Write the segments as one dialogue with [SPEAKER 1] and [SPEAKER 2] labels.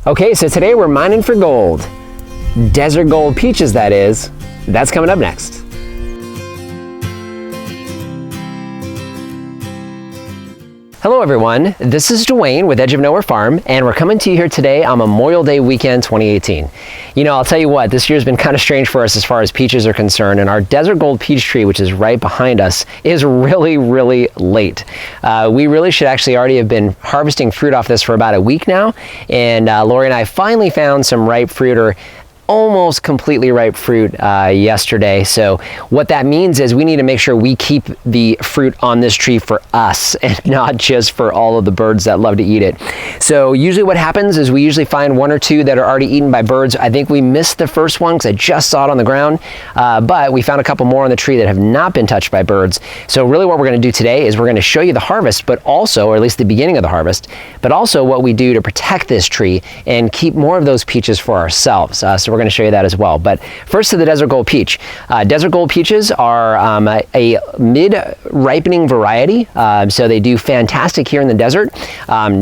[SPEAKER 1] Okay, so today we're mining for gold. Desert gold peaches, that is. That's coming up next. Hello everyone, this is Dwayne with Edge of Nowhere Farm, and we're coming to you here today on Memorial Day weekend 2018. You know, I'll tell you what, this year's been kind of strange for us as far as peaches are concerned, and our Desert Gold peach tree, which is right behind us, is really late. We really should actually already have been harvesting fruit off this for about a week now, and Lori and I finally found some ripe fruit, or almost completely ripe fruit yesterday. So what that means is we need to make sure we keep the fruit on this tree for us and not just for all of the birds that love to eat it. So usually what happens is we usually find one or two that are already eaten by birds. I think we missed the first one because I just saw it on the ground, but we found a couple more on the tree that have not been touched by birds. So really what we're going to do today is we're going to show you the harvest, but also, or at least the beginning of the harvest, but also what we do to protect this tree and keep more of those peaches for ourselves. So we're going to show you that as well. But first to the Desert Gold peach. Desert Gold peaches are a mid-ripening variety, so they do fantastic here in the desert,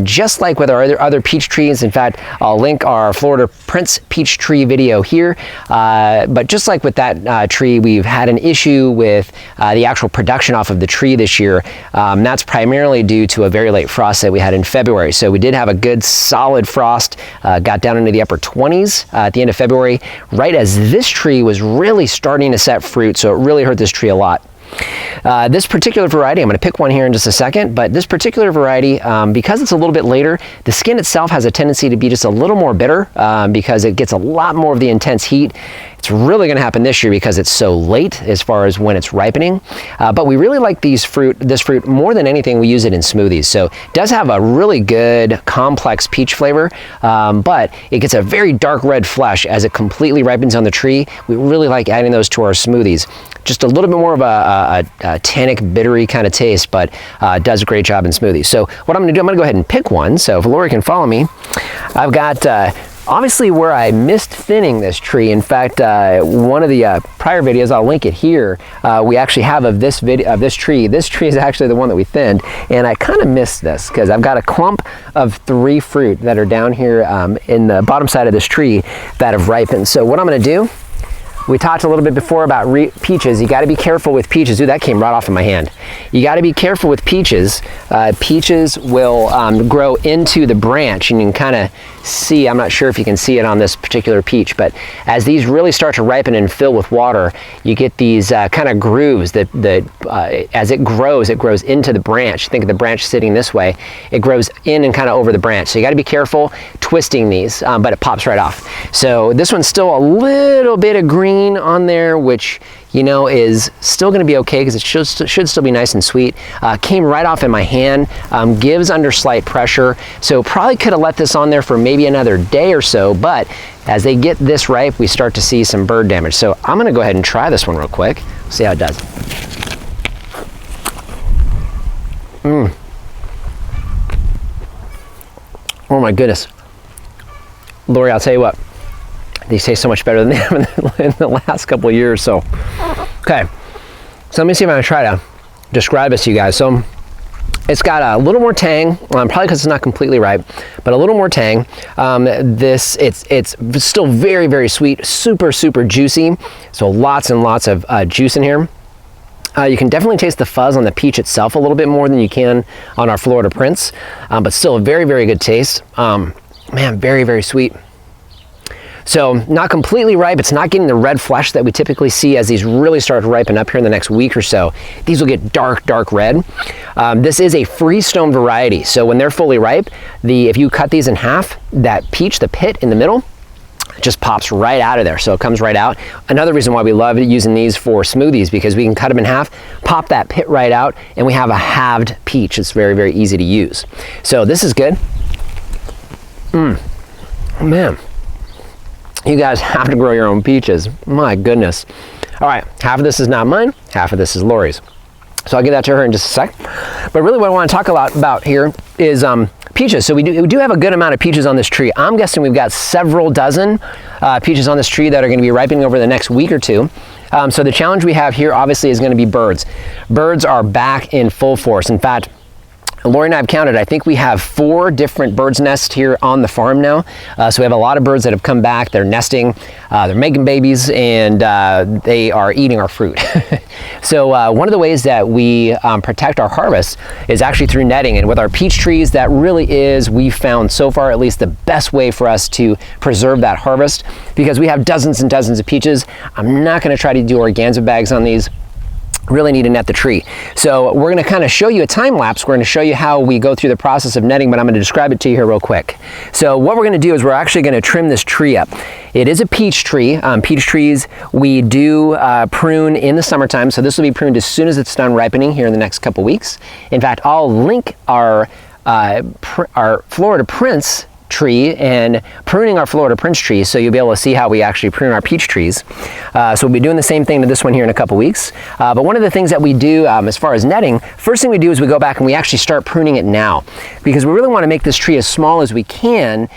[SPEAKER 1] just like with our other peach trees. In fact, I'll link our Florida Prince peach tree video here, but just like with that tree, we've had an issue with the actual production off of the tree this year. That's primarily due to a very late frost that we had in February. So we did have a good solid frost, got down into the upper 20s at the end of February, right as this tree was really starting to set fruit, so it really hurt this tree a lot. This particular variety, I'm going to pick one here in just a second, but this particular variety, because it's a little bit later, the skin itself has a tendency to be just a little more bitter because it gets a lot more of the intense heat. It's really going to happen this year because it's so late as far as when it's ripening. But we really like this fruit more than anything. We use it in smoothies. So it does have a really good complex peach flavor, but it gets a very dark red flesh as it completely ripens on the tree. We really like adding those to our smoothies. Just a little bit more of a tannic, bittery kind of taste, but does a great job in smoothies. So what I'm going to do, I'm going to go ahead and pick one. So if Lori can follow me, I've got obviously where I missed thinning this tree. In fact, one of the prior videos, I'll link it here, we actually have of this tree. This tree is actually the one that we thinned, and I kind of missed this because I've got a clump of 3 fruit that are down here in the bottom side of this tree that have ripened. So what I'm going to do, we talked a little bit before about peaches. You got to be careful with peaches. Ooh, that came right off of my hand. You got to be careful with peaches. Peaches will grow into the branch, and you can kind of see, I'm not sure if you can see it on this particular peach, but as these really start to ripen and fill with water, you get these kind of grooves that as it grows into the branch. Think of the branch sitting this way. It grows in and kind of over the branch. So you got to be careful twisting these, but it pops right off. So this one's still a little bit of green on there, which, you know, is still going to be okay because it should still be nice and sweet. Came right off in my hand, gives under slight pressure, so probably could have let this on there for maybe another day or so, but as they get this ripe, we start to see some bird damage. So I'm going to go ahead and try this one real quick, see how it does. Oh my goodness. Lori, I'll tell you what, these taste so much better than they have in the last couple of years. So, okay, so let me see if I can try to describe this to you guys. So it's got a little more tang, probably because it's not completely ripe, but a little more tang. It's still very sweet, super juicy. So lots and lots of juice in here. You can definitely taste the fuzz on the peach itself a little bit more than you can on our Florida Prince, but still a very good taste. Man, very sweet. So not completely ripe. It's not getting the red flesh that we typically see as these really start to ripen up here in the next week or so. These will get dark red. This is a freestone variety. So when they're fully ripe, if you cut these in half, that peach, the pit in the middle, just pops right out of there. So it comes right out. Another reason why we love using these for smoothies, because we can cut them in half, pop that pit right out, and we have a halved peach. It's very easy to use. So this is good. Man. You guys have to grow your own peaches. My goodness. All right, half of this is not mine, half of this is Lori's. So I'll give that to her in just a sec. But really what I want to talk about here is peaches. So we do have a good amount of peaches on this tree. I'm guessing we've got several dozen peaches on this tree that are going to be ripening over the next week or two. So the challenge we have here obviously is going to be birds. Birds are back in full force. In fact, Lori and I have counted, I think we have 4 different birds' nests here on the farm now. So we have a lot of birds that have come back, they're nesting, they're making babies, and they are eating our fruit. So one of the ways that we protect our harvest is actually through netting, and with our peach trees, that really is, we've found so far at least, the best way for us to preserve that harvest, because we have dozens and dozens of peaches. I'm not going to try to do organza bags on these. Really need to net the tree. So we're going to kind of show you a time lapse. We're going to show you how we go through the process of netting, but I'm going to describe it to you here real quick. So what we're going to do is we're actually going to trim this tree up. It is a peach tree. Peach trees we do prune in the summertime, so this will be pruned as soon as it's done ripening here in the next couple weeks. In fact, I'll link our Florida Prince tree and pruning our Florida Prince trees, so you'll be able to see how we actually prune our peach trees. So we'll be doing the same thing to this one here in a couple weeks. But one of the things that we do as far as netting, first thing we do is we go back and we actually start pruning it now, because we really want to make this tree as small as we can,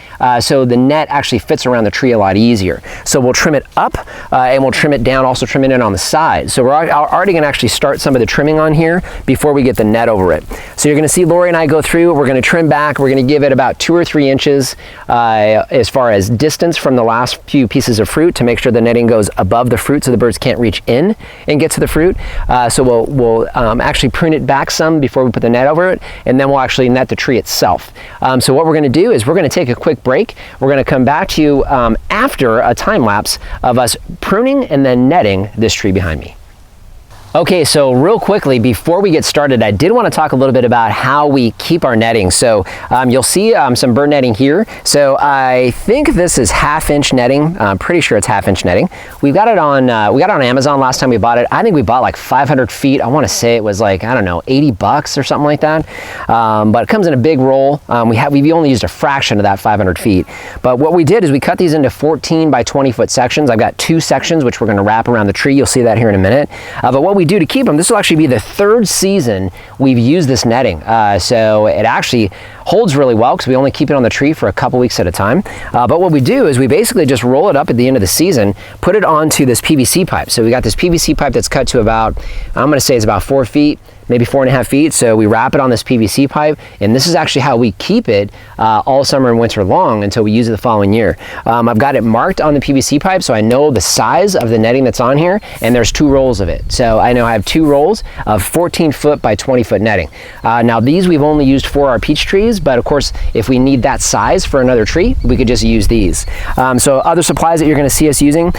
[SPEAKER 1] so the net actually fits around the tree a lot easier. So we'll trim it up and we'll trim it down, also trim it in on the side. So we're already going to actually start some of the trimming on here before we get the net over it. So you're going to see Lori and I go through, we're going to trim back, we're going to give it about 2 or 3 inches as far as distance from the last few pieces of fruit to make sure the netting goes above the fruit so the birds can't reach in and get to the fruit. So we'll actually prune it back some before we put the net over it, and then we'll actually net the tree itself. So what we're going to do is we're going to take a quick break. We're going to come back to you after a time lapse of us pruning and then netting this tree behind me. Okay, so real quickly, before we get started, I did want to talk a little bit about how we keep our netting. So you'll see some bird netting here. So I think this is 1/2-inch netting. I'm pretty sure it's 1/2-inch netting. We got it on Amazon last time we bought it. I think we bought like 500 feet. I want to say it was like, I don't know, $80 or something like that. But it comes in a big roll. We've only used a fraction of that 500 feet. But what we did is we cut these into 14 by 20 foot sections. I've got 2 sections, which we're going to wrap around the tree. You'll see that here in a minute. But what we do to keep them, this will actually be the 3rd season we've used this netting. So it actually holds really well because we only keep it on the tree for a couple weeks at a time. But what we do is we basically just roll it up at the end of the season, put it onto this PVC pipe. So we got this PVC pipe that's cut to about, I'm going to say it's about 4 feet, maybe 4.5 feet. So we wrap it on this PVC pipe, and this is actually how we keep it all summer and winter long until we use it the following year. I've got it marked on the PVC pipe, so I know the size of the netting that's on here, and there's 2 rolls of it. So I know I have 2 rolls of 14 foot by 20 foot netting. Now these we've only used for our peach trees, but of course, if we need that size for another tree, we could just use these. So other supplies that you're going to see us using.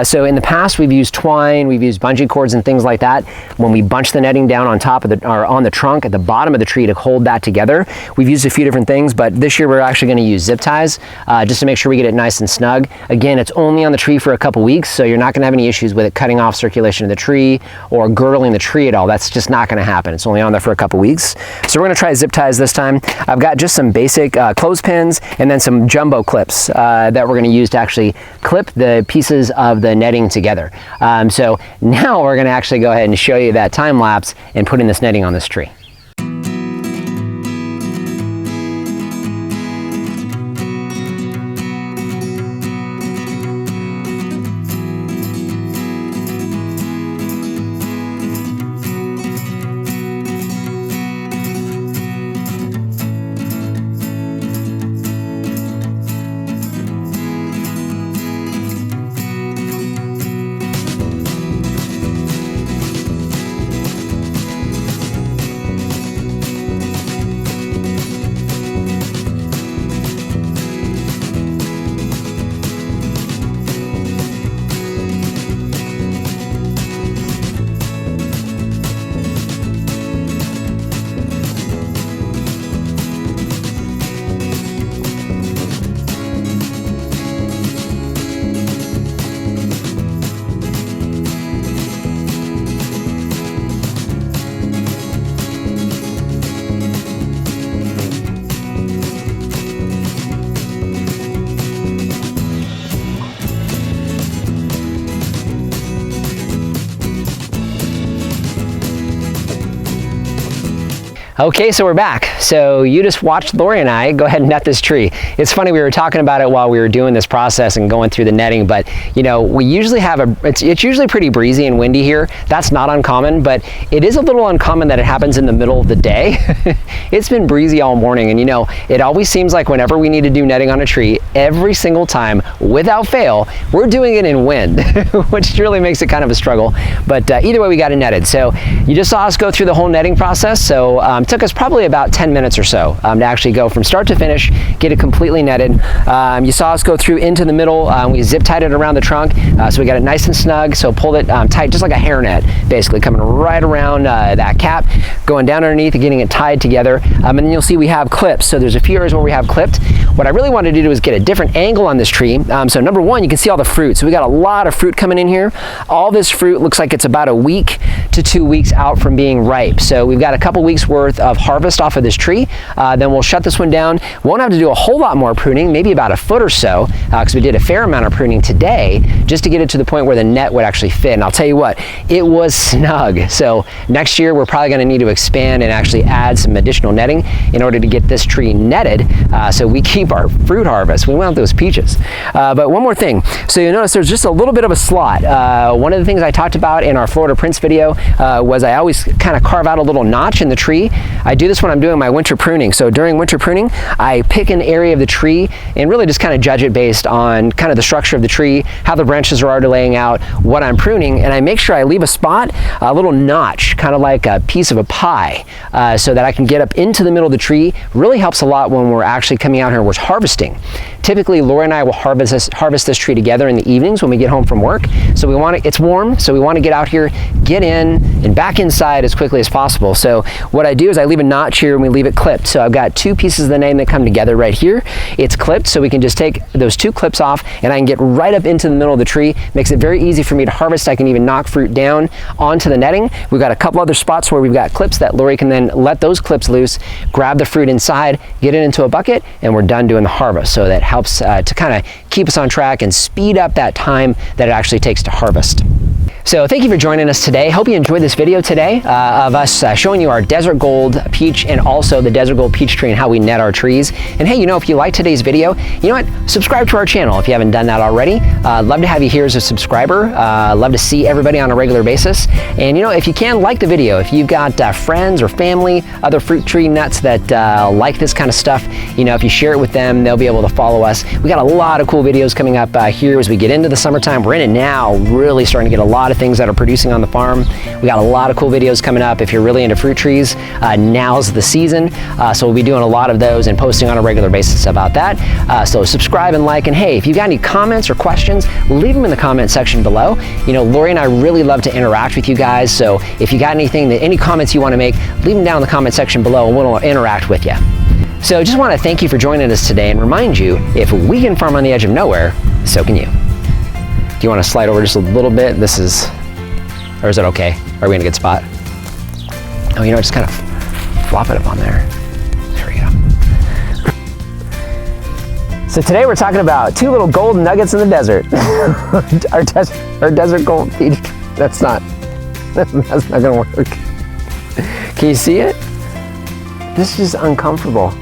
[SPEAKER 1] So in the past, we've used twine, we've used bungee cords and things like that. When we bunch the netting down on top of or on the trunk at the bottom of the tree to hold that together, we've used a few different things, but this year we're actually going to use zip ties just to make sure we get it nice and snug. Again, it's only on the tree for a couple weeks, so you're not going to have any issues with it cutting off circulation of the tree or girdling the tree at all. That's just not going to happen. It's only on there for a couple weeks. So we're going to try zip ties this time. I've got just some basic clothespins and then some jumbo clips that we're going to use to actually clip the pieces of the netting together. So now we're going to actually go ahead and show you that time lapse and putting this netting on this tree. Okay, so we're back. So you just watched Lori and I go ahead and net this tree. It's funny, we were talking about it while we were doing this process and going through the netting, but you know, we usually have it's usually pretty breezy and windy here. That's not uncommon, but it is a little uncommon that it happens in the middle of the day. It's been breezy all morning, and you know, it always seems like whenever we need to do netting on a tree, every single time, without fail, we're doing it in wind, which really makes it kind of a struggle. But either way, we got it netted. So you just saw us go through the whole netting process. So it took us probably about 10 minutes or so to actually go from start to finish, get it completely netted. You saw us go through into the middle. We zip tied it around the trunk, so we got it nice and snug. So pulled it tight, just like a hairnet, basically coming right around that cap, going down underneath and getting it tied together. And then you'll see we have clips. So there's a few areas where we have clipped. What I really wanted to do is get a different angle on this tree. So number one, you can see all the fruit. So we got a lot of fruit coming in here. All this fruit looks like it's about a week to 2 weeks out from being ripe. So we've got a couple weeks worth of harvest off of this tree. Then we'll shut this one down. Won't have to do a whole lot more pruning, maybe about a foot or so, because we did a fair amount of pruning today just to get it to the point where the net would actually fit. And I'll tell you what, it was snug. So next year we're probably going to need to expand and actually add some additional netting in order to get this tree netted so we keep our fruit harvest. We want those peaches. But one more thing. So you'll notice there's just a little bit of a slot. One of the things I talked about in our Florida Prince video was I always kind of carve out a little notch in the tree. I do this when I'm doing my winter pruning. So during winter pruning, I pick an area of the tree and really just kind of judge it based on kind of the structure of the tree, how the branches are already laying out, what I'm pruning, and I make sure I leave a spot, a little notch, kind of like a piece of a pie, so that I can get up into the middle of the tree. Really helps a lot when we're actually coming out here and we're harvesting. Typically, Laura and I will harvest this tree together in the evenings when we get home from work. So we want to, it's warm, so we want to get out here, get in, and back inside as quickly as possible. So what I do is I leave a notch here and we leave it clipped. So I've got two pieces of the netting that come together right here. It's clipped, so we can just take those two clips off and I can get right up into the middle of the tree. Makes it very easy for me to harvest. I can even knock fruit down onto the netting. We've got a couple other spots where we've got clips that Lori can then let those clips loose, grab the fruit inside, get it into a bucket, and we're done doing the harvest. So that helps to kind of keep us on track and speed up that time that it actually takes to harvest. So thank you for joining us today. Hope you enjoyed this video today of us showing you our desert gold peach and also the desert gold peach tree and how we net our trees. And hey, you know, if you liked today's video, you know what? Subscribe to our channel if you haven't done that already. Love to have you here as a subscriber. Love to see everybody on a regular basis. And you know, if you can, like the video. If you've got friends or family, other fruit tree nuts that like this kind of stuff, you know, if you share it with them, they'll be able to follow us. We got a lot of cool videos coming up here as we get into the summertime. We're in it now, really starting to get a lot of things that are producing on the farm. We got a lot of cool videos coming up. If you're really into fruit trees, now's the season. So we'll be doing a lot of those and posting on a regular basis about that. So subscribe and like, and hey, if you've got any comments or questions, leave them in the comment section below. You know, Lori and I really love to interact with you guys. So if you got anything, any comments you want to make, leave them down in the comment section below and we'll interact with you. So just want to thank you for joining us today and remind you, if we can farm on the edge of nowhere, so can you. Do you want to slide over just a little bit? This is, or is it okay? Are we in a good spot? Oh, you know, just kind of flop it up on there. There we go. So today we're talking about two little gold nuggets in the desert. our desert gold peach. That's not gonna work. Can you see it? This is uncomfortable.